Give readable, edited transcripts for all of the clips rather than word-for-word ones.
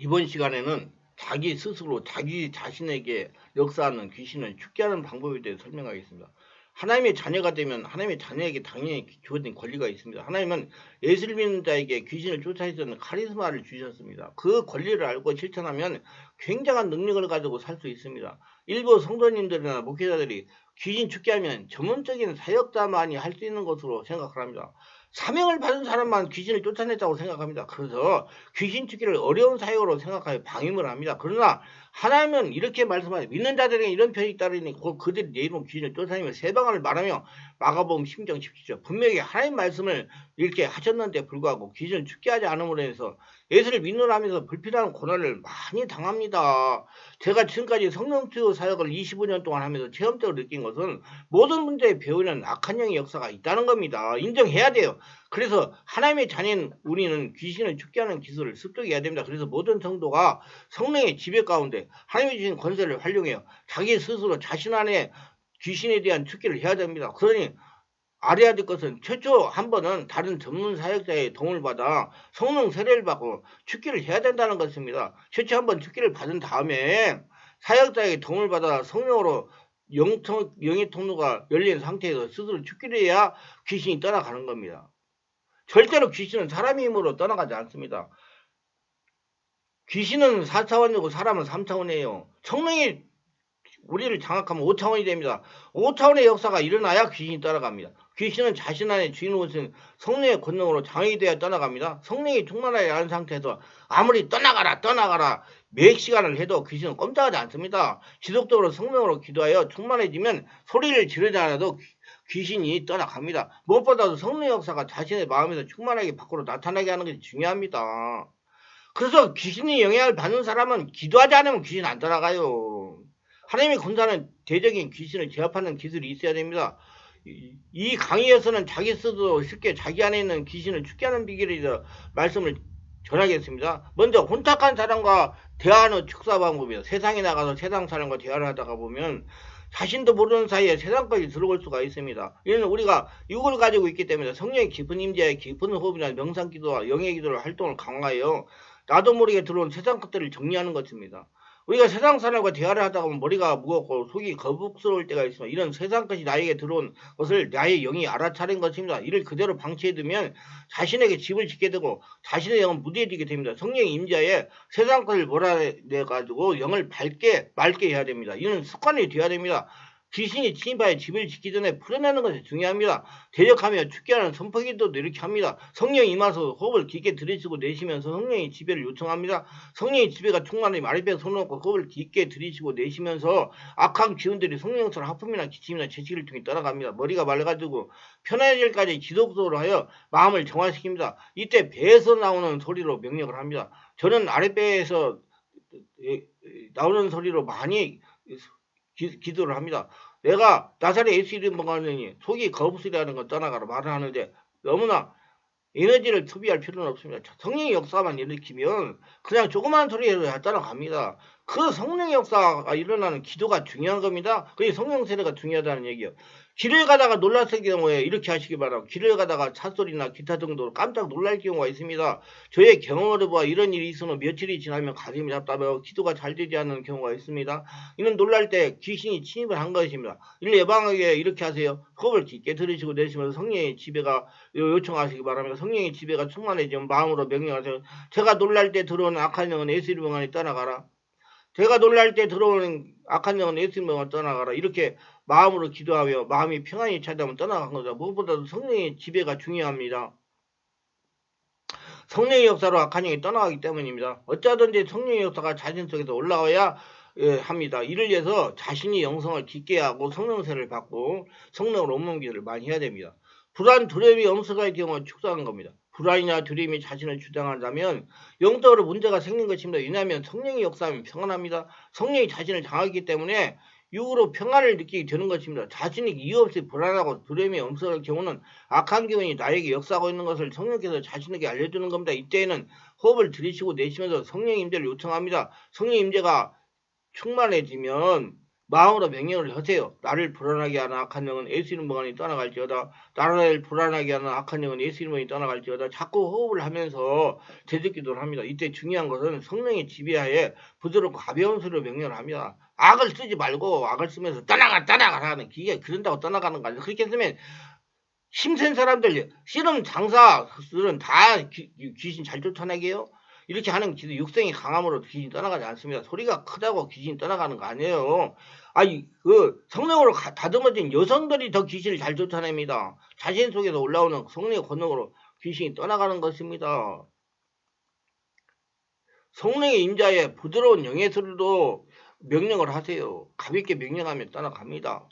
이번 시간에는 자기 스스로 자기 자신에게 역사하는 귀신을 죽게 하는 방법에 대해 설명하겠습니다. 하나님의 자녀가 되면 하나님의 자녀에게 당연히 주어진 권리가 있습니다. 하나님은 예수를 믿는 자에게 귀신을 쫓아낼 수 있는 카리스마를 주셨습니다. 그 권리를 알고 실천하면 굉장한 능력을 가지고 살 수 있습니다. 일부 성도님들이나 목회자들이 귀신 죽게 하면 전문적인 사역자만이 할 수 있는 것으로 생각을 합니다. 사명을 받은 사람만 귀신을 쫓아냈다고 생각합니다. 그래서 귀신 쫓기를 어려운 사역으로 생각하여 방임을 합니다. 그러나 하나님은 이렇게 말씀하세요. 믿는 자들에게 이런 편이 따르니 곧 그들이 내 이름 귀신을 쫓아내며 세방을 말하며 마가복음 10장 17절 분명히 하나님 말씀을 이렇게 하셨는데 불구하고 귀신을 죽게 하지 않음으로 해서 예수를 믿노라면서 불필요한 고난을 많이 당합니다. 제가 지금까지 성령치유 사역을 25년 동안 하면서 체험적으로 느낀 것은 모든 문제의 배후에는 악한 영의 역사가 있다는 겁니다. 인정해야 돼요. 그래서 하나님의 자녀인 우리는 귀신을 죽게 하는 기술을 습득해야 됩니다. 그래서 모든 성도가 성령의 지배 가운데 하나님이 주신 권세를 활용해요. 자기 스스로 자신 안에 귀신에 대한 죽기를 해야 됩니다. 그러니 알아야 될 것은 최초 한 번은 다른 전문 사역자의 도움을 받아 성령 세례를 받고 죽기를 해야 된다는 것입니다. 최초 한 번 죽기를 받은 다음에 사역자의 도움을 받아 성령으로 영의 통로가 열린 상태에서 스스로 죽기를 해야 귀신이 떠나가는 겁니다. 절대로 귀신은 사람의 힘으로 떠나가지 않습니다. 귀신은 4차원이고 사람은 3차원이에요. 성령이 우리를 장악하면 5차원이 됩니다. 5차원의 역사가 일어나야 귀신이 떠나갑니다. 귀신은 자신 안에 주인을 오신 성령의 권능으로 장악이 되어 떠나갑니다. 성령이 충만하지 않은 상태에서 아무리 떠나가라 몇 시간을 해도 귀신은 꼼짝하지 않습니다. 지속적으로 성령으로 기도하여 충만해지면 소리를 지르지 않아도 귀신이 떠나갑니다. 무엇보다도 성령의 역사가 자신의 마음에서 충만하게 밖으로 나타나게 하는 것이 중요합니다. 그래서 귀신이 영향을 받는 사람은 기도하지 않으면 귀신 안 떠나가요. 하나님의 군사는 대적인 귀신을 제압하는 기술이 있어야 됩니다. 이 강의에서는 자기 스스로 쉽게 자기 안에 있는 귀신을 죽게 하는 비결에 대해서 말씀을 전하겠습니다. 먼저 혼탁한 사람과 대화하는 축사 방법이에요. 세상에 나가서 세상 사람과 대화를 하다가 보면 자신도 모르는 사이에 세상까지 들어올 수가 있습니다. 이는 우리가 육을 가지고 있기 때문에 성령의 깊은 임재에 깊은 호흡이나 명상기도와 영의 기도를 활동을 강화하여 나도 모르게 들어온 세상 것들을 정리하는 것입니다. 우리가 세상 사람과 대화를 하다가 보면 머리가 무겁고 속이 거북스러울 때가 있으면 이런 세상 것이 나에게 들어온 것을 나의 영이 알아차린 것입니다. 이를 그대로 방치해두면 자신에게 집을 짓게 되고 자신의 영은 무뎌지게 됩니다. 성령의 임재에 세상 것을 몰아내가지고 영을 맑게 해야 됩니다. 이는 습관이 되어야 됩니다. 귀신이 침입하여 집을 짓기 전에 풀어내는 것이 중요합니다. 대적하며 죽게 하는 선포기도도 이렇게 합니다. 성령이 임하서 호흡을 깊게 들이쉬고 내쉬면서 성령의 지배를 요청합니다. 성령의 지배가 충만히 아랫배에 손놓고 호흡을 깊게 들이쉬고 내쉬면서 악한 기운들이 성령처럼 하품이나 기침이나 채식을 통해 떠나갑니다. 머리가 맑아지고 편해질까지 지속적으로 하여 마음을 정화시킵니다. 이때 배에서 나오는 소리로 명령을 합니다. 저는 아랫배에서 나오는 소리로 많이 기도를 합니다. 내가 나사렛 예수 이름 먹었느니 속이 거부스레하는 건 떠나가라 말을 하는데 너무나 에너지를 소비할 필요는 없습니다. 성령의 역사만 일으키면 그냥 조그마한 소리로 떠나갑니다. 그 성령의 역사가 일어나는 기도가 중요한 겁니다. 그게 성령 세례가 중요하다는 얘기예요. 길을 가다가 놀랐을 경우에 이렇게 하시기 바랍니다. 길을 가다가 찻소리나 기타 정도로 깜짝 놀랄 경우가 있습니다. 저의 경험으로 보아 이런 일이 있으면 며칠이 지나면 가슴이 답답하고 기도가 잘 되지 않는 경우가 있습니다. 이는 놀랄 때 귀신이 침입을 한 것입니다. 이를 예방하기 위해 이렇게 하세요. 호흡을 깊게 들이쉬고 내쉬면서 성령의 지배가 요청하시기 바랍니다. 성령의 지배가 충만해지면 마음으로 명령하세요. 제가 놀랄 때 들어오는 악한 영은 예수 이름 안에 떠나가라. 제가 놀랄 때 들어오는 악한 영은 예수 이름 안에 떠나가라. 이렇게 마음으로 기도하며 마음이 평안히 찾아오면 떠나간 거죠. 무엇보다도 성령의 지배가 중요합니다. 성령의 역사로 악한 영이 떠나가기 때문입니다. 어쩌든지 성령의 역사가 자신 속에서 올라와야 합니다. 이를 위해서 자신이 영성을 깊게 하고 성령세를 받고 성령으로 옮기기를 많이 해야 됩니다. 불안, 두려움이 엄습할 경우 축소하는 겁니다. 불안이나 두려움이 자신을 주장한다면 영적으로 문제가 생긴 것입니다. 왜냐하면 성령의 역사하면 평안합니다. 성령이 자신을 장하기 때문에 육으로 평안을 느끼게 되는 것입니다. 자신이 이유 없이 불안하고 두려움이 엄습할 경우는 악한 기운이 나에게 역사하고 있는 것을 성령께서 자신에게 알려주는 겁니다. 이때에는 호흡을 들이쉬고 내쉬면서 성령 임재를 요청합니다. 성령 임재가 충만해지면 마음으로 명령을 하세요. 나를 불안하게 하는 악한 영은 예수 이름 번이 떠나갈지어다. 나를 불안하게 하는 악한 영은 예수 이름 번이 떠나갈지어다. 자꾸 호흡을 하면서 되새기도록 합니다. 이때 중요한 것은 성령의 지배하에 부드럽고 가벼운 소리로 명령을 합니다. 악을 쓰지 말고 악을 쓰면서 떠나가 하는 기계 그런다고 떠나가는 거 아니에요. 그렇게 쓰면 힘센 사람들 씨름 장사들은 다 귀신 잘 쫓아내게요. 이렇게 하는 육성이 강함으로 귀신이 떠나가지 않습니다. 소리가 크다고 귀신이 떠나가는 거 아니에요. 아니 그 성령으로 다듬어진 여성들이 더 귀신을 잘 쫓아냅니다. 자신 속에서 올라오는 성령의 권능으로 귀신이 떠나가는 것입니다. 성령의 임자에 부드러운 영의 소리도 명령을 하세요. 가볍게 명령하면 떠나갑니다.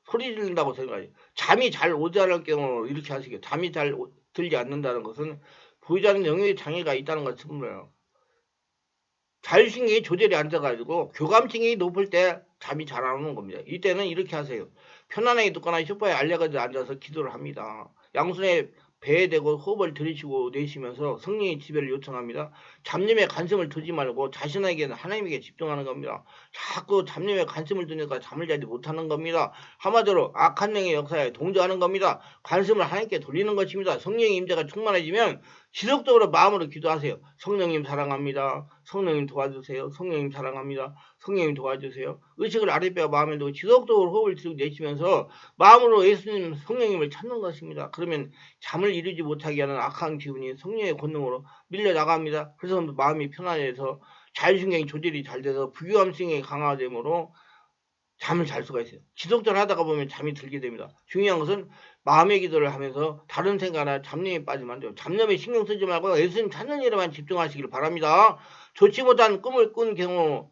소리 지른다고 생각해요. 잠이 잘 오지 않을 경우 이렇게 하시게. 잠이 잘 들지 않는다는 것은 보이지 않는 영역의 장애가 있다는 것을 물어요. 자율신경이 조절이 안 돼가지고 교감신경이 높을 때 잠이 잘 안 오는 겁니다. 이때는 이렇게 하세요. 편안하게 듣거나 소파에 알려가지고 앉아서 기도를 합니다. 양손에 배에 대고 호흡을 들이쉬고 내쉬면서 성령의 지배를 요청합니다. 잡념에 관심을 두지 말고 자신에게는 하나님에게 집중하는 겁니다. 자꾸 잡념에 관심을 두니까 잠을 자지 못하는 겁니다. 한마디로 악한 영의 역사에 동조하는 겁니다. 관심을 하나님께 돌리는 것입니다. 성령의 임재가 충만해지면 지속적으로 마음으로 기도하세요. 성령님 사랑합니다. 성령님 도와주세요. 성령님 사랑합니다. 성령님 도와주세요. 의식을 아랫배와 마음에 두고 지속적으로 호흡을 들이고 내쉬면서 마음으로 예수님 성령님을 찾는 것입니다. 그러면 잠을 이루지 못하게 하는 악한 기운이 성령의 권능으로 밀려나갑니다. 그래서 마음이 편안해서 자율신경이 조절이 잘 돼서 부교감신경이 강화되므로 잠을 잘 수가 있어요. 지속적으로 하다가 보면 잠이 들게 됩니다. 중요한 것은 마음의 기도를 하면서 다른 생각이나 잡념에 빠지면 안 돼요. 잡념에 신경 쓰지 말고 예수님 찾는 일에만 집중하시길 바랍니다. 좋지 못한 꿈을 꾼 경우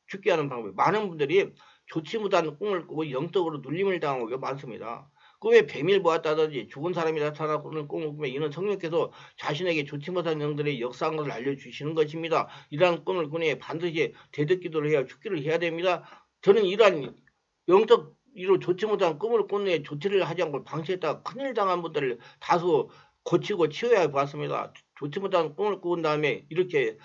죽게 하는 방법. 많은 분들이 좋지 못한 꿈을 꾸고 영적으로 눌림을 당하는 경우가 많습니다. 꿈에 뱀을 보았다든지 죽은 사람이 나타나는 꿈을 꾸면 이는 성령께서 자신에게 좋지 못한 영들의 역사한 것을 알려주시는 것입니다. 이러한 꿈을 꾸니 반드시 대득기도를 해야 죽기를 해야 됩니다. 저는 이러한 영적 이로 좋지 못한 꿈을 꾼에 조치를 하지 않고 방치했다가 큰일 당한 분들을 다수 고치고 치워야 보았습니다. 좋지 못한 꿈을 꾼 다음에 이렇게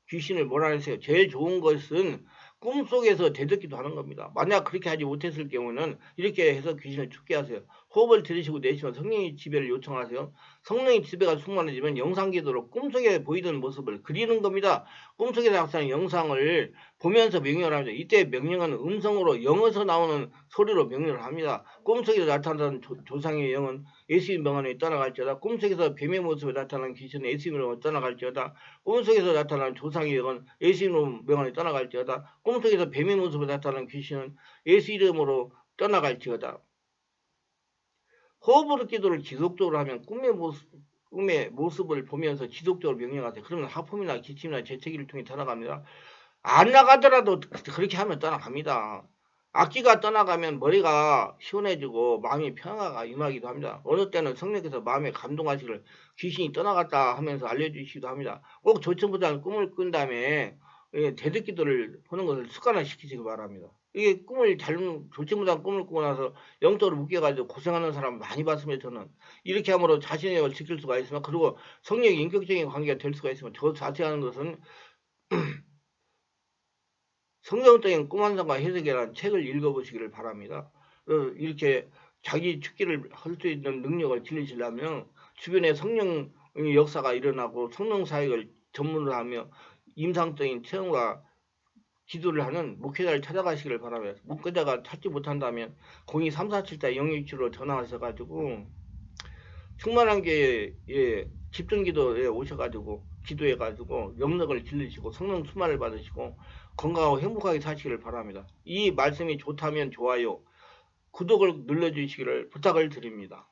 귀신을 몰아내세요. 제일 좋은 것은 꿈속에서 대듣기도 하는 겁니다. 만약 그렇게 하지 못했을 경우는 이렇게 해서 귀신을 죽게 하세요. 호흡을 들이쉬고 내쉬면 성령의 지배를 요청하세요. 성령의 지배가 충만해지면 영상기도로 꿈속에 보이던 모습을 그리는 겁니다. 꿈속에 나타나는 영상을 보면서 명령을 합니다. 이때 명령은 음성으로 영어에서 나오는 소리로 명령을 합니다. 꿈속에 나타나는 조상의 영은 예수의 명안에 떠나갈지어다. 꿈속에서 뱀의 모습에 나타나는 귀신은 예수의 명안에 떠나갈지어다. 꿈속에서 나타나는 조상의 영은 예수의 명안에 떠나갈지어다. 꿈속에서 뱀의 모습에 나타나는 귀신은 예수 이름으로 떠나갈지어다. 호흡으로 기도를 지속적으로 하면 꿈의 모습을 보면서 지속적으로 명령하세요. 그러면 하품이나 기침이나 재채기를 통해 떠나갑니다. 안 나가더라도 그렇게 하면 떠나갑니다. 악기가 떠나가면 머리가 시원해지고 마음이 평화가 임하기도 합니다. 어느 때는 성령께서 마음에 감동하시기를 귀신이 떠나갔다 하면서 알려주시기도 합니다. 꼭 좋지 못한 꿈을 꾼 다음에 대듣기도를 보는 것을 습관화시키시기 바랍니다. 이게 좋지 못한 꿈을 꾸고 나서 영적으로 묶여가지고 고생하는 사람 많이 봤습니다. 저는 이렇게 함으로 자신의 영을 지킬 수가 있으면, 그리고 성령의 인격적인 관계가 될 수가 있으면, 더 자세한 것은 성경적인 꿈 환상과 해석이라는 책을 읽어보시기를 바랍니다. 이렇게 자기 축기를 할 수 있는 능력을 길러시려면 주변에 성령의 역사가 일어나고 성령 사역을 전문으로 하며 임상적인 체험과 기도를 하는 목회자를 찾아가시기를 바랍니다. 목회자가 찾지 못한다면 02-347대 067로 전화하셔가지고 충만한 게 집중기도에 오셔가지고 기도해가지고 영역을 길르시고 성령 충만을 받으시고 건강하고 행복하게 사시기를 바랍니다. 이 말씀이 좋다면 좋아요, 구독을 눌러주시기를 부탁을 드립니다.